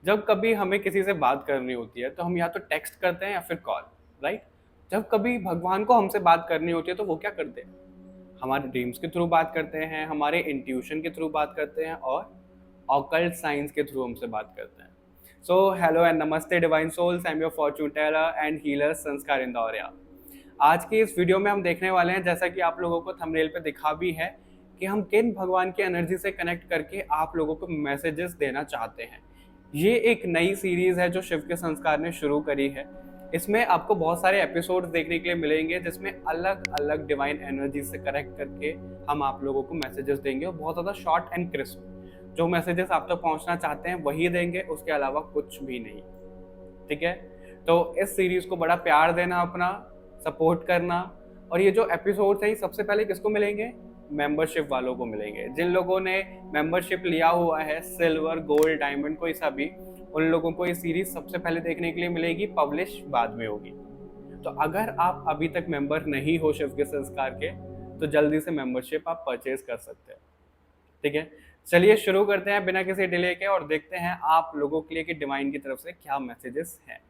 जब कभी हमें किसी से बात करनी होती है तो हम या तो टेक्स्ट करते हैं या फिर कॉल, राइट? जब कभी भगवान को हमसे बात करनी होती है तो वो क्या करते हैं? हमारे ड्रीम्स के थ्रू बात करते हैं, हमारे इंट्यूशन के थ्रू बात करते हैं और ऑकल्ट साइंस के थ्रू हमसे बात करते हैं। So hello and namaste divine souls, I am your fortune teller and healer Sanskar Indoriya. आज की इस वीडियो में हम देखने वाले हैं, जैसा कि आप लोगों को थंबनेल पे दिखा भी है, कि हम किन भगवान की एनर्जी से कनेक्ट करके आप लोगों को मैसेजेस देना चाहते हैं। ये एक नई सीरीज है जो शिव के संस्कार ने शुरू करी है। इसमें आपको बहुत सारे एपिसोड्स देखने के लिए मिलेंगे जिसमें अलग अलग डिवाइन एनर्जी से कनेक्ट करके हम आप लोगों को मैसेजेस देंगे, और बहुत ज़्यादा शॉर्ट एंड क्रिस्प जो मैसेजेस आप तक पहुंचना चाहते हैं वही देंगे, उसके अलावा कुछ भी नहीं। ठीक है? तो इस सीरीज को बड़ा प्यार देना, अपना सपोर्ट करना। और ये जो एपिसोड्स हैं सबसे पहले किसको मिलेंगे? मेंबरशिप वालों को मिलेंगे। जिन लोगों ने मेंबरशिप लिया हुआ है, सिल्वर, गोल्ड, डायमंड, कोई सा भी, उन लोगों को ये सीरीज सबसे पहले देखने के लिए मिलेगी, पब्लिश बाद में होगी। तो अगर आप अभी तक मेंबर नहीं हो शिव के संस्कार के, तो जल्दी से मेंबरशिप आप परचेज कर सकते हैं। ठीक है, चलिए शुरू करते हैं बिना किसी डिले के और देखते हैं आप लोगों के लिए कि डिवाइन की तरफ से क्या मैसेजेस हैं।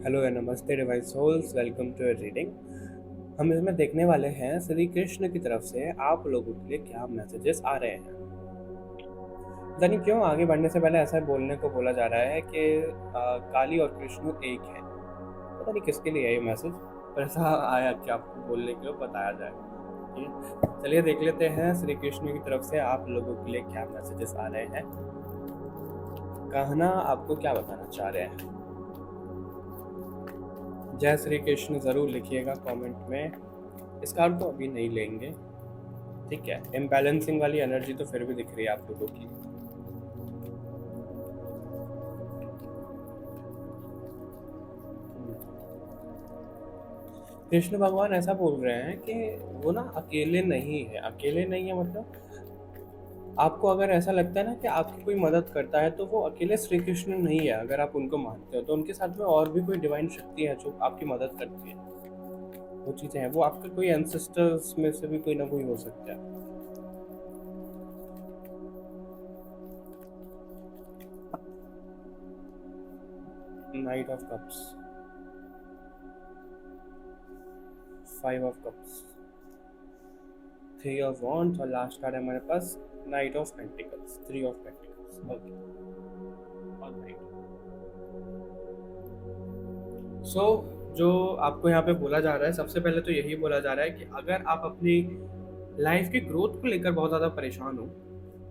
Hello and namaste divine souls, welcome to reading. हम इसमें देखने वाले हैं श्री कृष्ण की तरफ से आप लोगों के लिए क्या मैसेजेस आ रहे हैं। पता नहीं क्यों आगे बढ़ने से पहले ऐसा बोलने को बोला जा रहा है कि काली और कृष्ण एक है। पता नहीं किसके लिए है ये मैसेज, पर ऐसा आया कि आपको बोलने के लिए बताया जाए। ठीक है, चलिए देख लेते हैं श्री कृष्ण की तरफ से आप लोगों के लिए क्या मैसेजेस आ रहे हैं। कहना आपको क्या बताना चाह रहे हैं। जय श्री कृष्ण ज़रूर लिखिएगा कमेंट में। इस कार्ड को अभी नहीं लेंगे, ठीक है। इम्बैलेंसिंग वाली एनर्जी तो फिर भी दिख रही है आप लोगों की। कृष्ण भगवान ऐसा बोल रहे हैं कि वो ना अकेले नहीं है। अकेले नहीं है मतलब आपको अगर ऐसा लगता है ना कि आपकी कोई मदद करता है, तो वो अकेले श्री कृष्ण नहीं है। अगर आप उनको मानते हो तो उनके साथ में और भी कोई डिवाइन शक्ति है जो आपकी मदद करती है। वो चीज़ें हैं, वो आपके कोई एंसेस्टर्स में से भी कोई ना कोई हो सकता है। Knight of cups, 5 of cups, 3 of wands, और लास्ट कार्ड है हमारे पास knight of pentacles, 3 of pentacles. Okay, alright. So जो आपको यहाँ पे बोला जा रहा है, सबसे पहले तो यही बोला जा रहा है कि अगर आप अपनी लाइफ की ग्रोथ को लेकर बहुत ज़्यादा परेशान हो,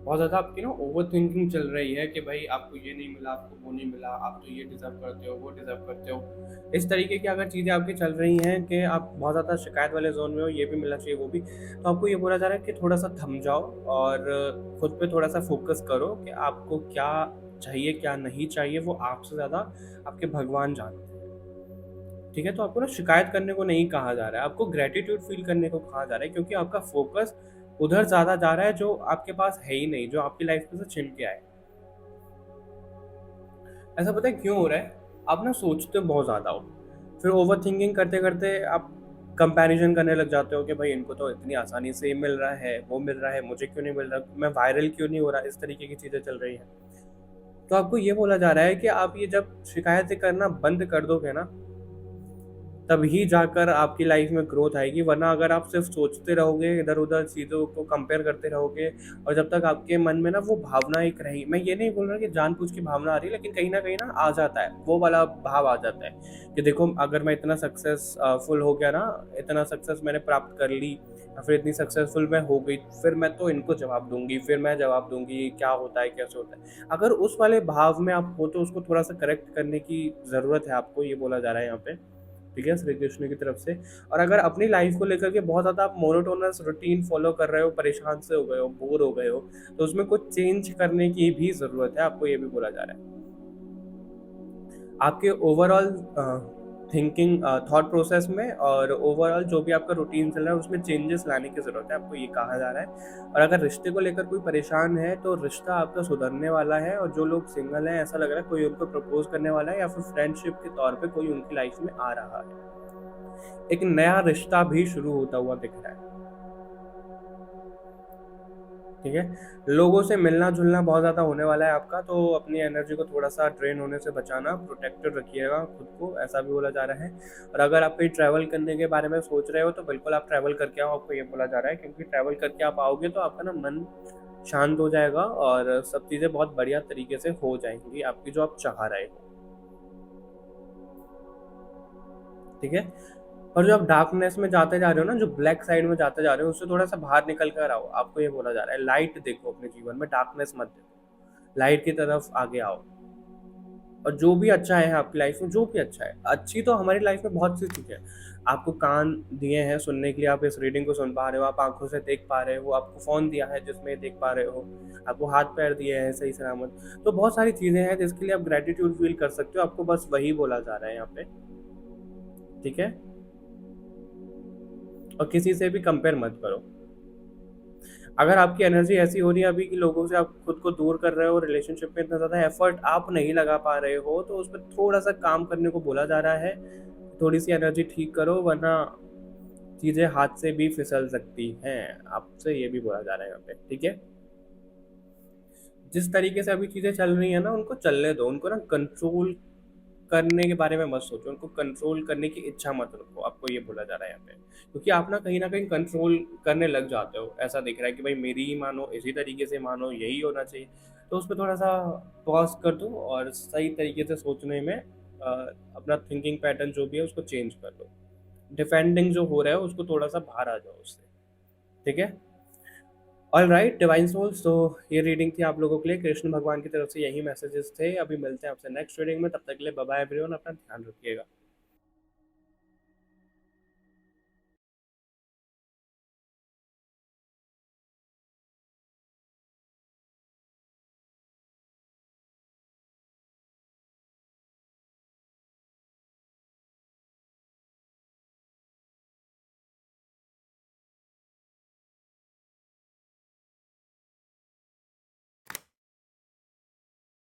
बहुत ज़्यादा आपकी ना ओवर थिंकिंग चल रही है कि भाई आपको ये नहीं मिला, आपको वो नहीं मिला, आप तो ये डिज़र्व करते हो, वो डिज़र्व करते हो, इस तरीके की अगर चीज़ें आपकी चल रही हैं कि आप बहुत ज़्यादा शिकायत वाले जोन में हो, ये भी मिलना चाहिए वो भी, तो आपको ये बोला जा रहा है कि थोड़ा सा थम जाओ और खुद पे थोड़ा सा फोकस करो कि आपको क्या चाहिए क्या नहीं चाहिए। वो आपसे ज़्यादा आपके भगवान जानते हैं। ठीक है, तो आपको ना शिकायत करने को नहीं कहा जा रहा है, आपको ग्रेटिट्यूड फील करने को कहा जा रहा है, क्योंकि आपका फोकस उधर ज़्यादा जा रहा है जो आपके पास है ही नहीं, जो आपकी लाइफ में से छिन के आए। ऐसा पता है क्यों हो रहा है? आप ना सोचते बहुत ज़्यादा हो, फिर ओवर थिंकिंग करते करते आप कंपैरिजन करने लग जाते हो कि भाई इनको तो इतनी आसानी से ये मिल रहा है, वो मिल रहा है, मुझे क्यों नहीं मिल रहा, मैं वायरल क्यों नहीं हो रहा, इस तरीके की चीज़ें चल रही हैं। तो आपको ये बोला जा रहा है कि आप ये जब शिकायतें करना बंद कर दोगे ना, तभी जाकर आपकी लाइफ में ग्रोथ आएगी। वरना अगर आप सिर्फ सोचते रहोगे, इधर-उधर चीज़ों को कंपेयर करते रहोगे, और जब तक आपके मन में ना वो भावना एक रही, मैं ये नहीं बोल रहा कि जानबूझ के भावना आ रही है, लेकिन कहीं न कहीं ना आ जाता है, वो वाला भाव आ जाता है कि देखो अगर मैं इतना सक्सेसफुल हो गया ना, इतना सक्सेस मैंने प्राप्त कर ली या फिर इतनी सक्सेसफुल मैं हो गई, फिर मैं तो इनको जवाब दूँगी, फिर मैं जवाब दूँगी, क्या होता है, कैसे होता है। अगर उस वाले भाव में आप हो तो उसको थोड़ा-सा करेक्ट करने की ज़रूरत है आपको, ये बोला जा रहा है यहाँ पे। ठीक है, श्री कृष्ण की तरफ से। और अगर अपनी लाइफ को लेकर के बहुत ज़्यादा आप मोनोटोनस रूटीन फॉलो कर रहे हो, परेशान से हो गए हो, बोर हो गए हो, तो उसमें कुछ चेंज करने की भी ज़रूरत है, आपको ये भी बोला जा रहा है। आपके ओवरऑल थिंकिंग, थॉट प्रोसेस में और ओवरऑल जो भी आपका रूटीन चल रहा है उसमें चेंजेस लाने की ज़रूरत है, आपको ये कहा जा रहा है। और अगर रिश्ते को लेकर कोई परेशान है तो रिश्ता आपका सुधरने वाला है, और जो लोग सिंगल हैं ऐसा लग रहा है कोई उनको प्रपोज करने वाला है, या फिर फ्रेंडशिप के तौर पे कोई उनकी लाइफ में आ रहा है। एक नया रिश्ता भी शुरू होता हुआ दिख रहा है। ठीक है, लोगों से मिलना जुलना बहुत ज़्यादा होने वाला है आपका, तो अपनी एनर्जी को थोड़ा सा ड्रेन होने से बचाना, प्रोटेक्टेड रखिएगा खुद को, ऐसा भी बोला जा रहा है। और अगर आप कहीं ट्रैवल करने के बारे में सोच रहे हो तो बिल्कुल आप ट्रैवल करके आओ, आपको ये बोला जा रहा है, क्योंकि ट्रैवल करके आप आओगे तो आपका ना मन शांत हो जाएगा और सब चीज़ें बहुत बढ़िया तरीके से हो जाएंगी आपकी, जो आप चाह रहे हो। ठीक है, और जो आप डार्कनेस में जाते जा रहे हो ना, जो ब्लैक साइड में जाते जा रहे हो, उससे थोड़ा सा बाहर निकल कर आओ, आपको ये बोला जा रहा है। लाइट देखो अपने जीवन में, डार्कनेस मत देखो, लाइट की तरफ आगे आओ। और जो भी अच्छा है आपकी लाइफ में, जो भी अच्छा है, अच्छी तो हमारी लाइफ में बहुत सी चीज़ें हैं। आपको कान दिए हैं सुनने के लिए, आप इस रीडिंग को सुन पा रहे हो, आप आंखों से देख पा रहे हो, आपको फ़ोन दिया है जिसमें देख पा रहे हो, आपको हाथ पैर दिए हैं सही सलामत। तो बहुत सारी चीज़ें हैं जिसके लिए आप ग्रेटिट्यूड फील कर सकते हो, आपको बस वही बोला जा रहा है यहाँ पे। ठीक है, और किसी से भी कंपेयर मत करो। अगर आपकी एनर्जी ऐसी हो रही है अभी कि लोगों से आप खुद को दूर कर रहे हो, रिलेशनशिप में इतना ज़्यादा एफर्ट आप नहीं लगा पा रहे हो, तो उस पर थोड़ा सा काम करने को बोला जा रहा है। थोड़ी सी एनर्जी ठीक करो, वरना चीज़ें हाथ से भी फिसल सकती हैं, आपसे ये भी बोला जा रहा है यहाँ पे। ठीक है, जिस तरीके से अभी चीज़ें चल रही हैं ना, उनको चलने दो, उनको ना कंट्रोल करने के बारे में मत सोचो, उनको कंट्रोल करने की इच्छा मत रखो, आपको ये बोला जा रहा है यहाँ पे। क्योंकि आप ना कहीं कंट्रोल करने लग जाते हो, ऐसा दिख रहा है कि भाई मेरी ही मानो, इसी तरीके से मानो, यही होना चाहिए। तो उसमें थोड़ा सा पॉज कर दो और सही तरीके से सोचने में अपना थिंकिंग पैटर्न जो भी है उसको चेंज कर दो। डिफेंडिंग जो हो रहा है उसको थोड़ा सा बाहर आ जाओ उससे। ठीक है, ऑल राइट डिवाइन सोल्स, तो ये रीडिंग थी आप लोगों के लिए, कृष्ण भगवान की तरफ से यही मैसेजेस थे। अभी मिलते हैं आपसे नेक्स्ट रीडिंग में, तब तक के लिए बाय बाय एवरीवन, अपना ध्यान रखिएगा।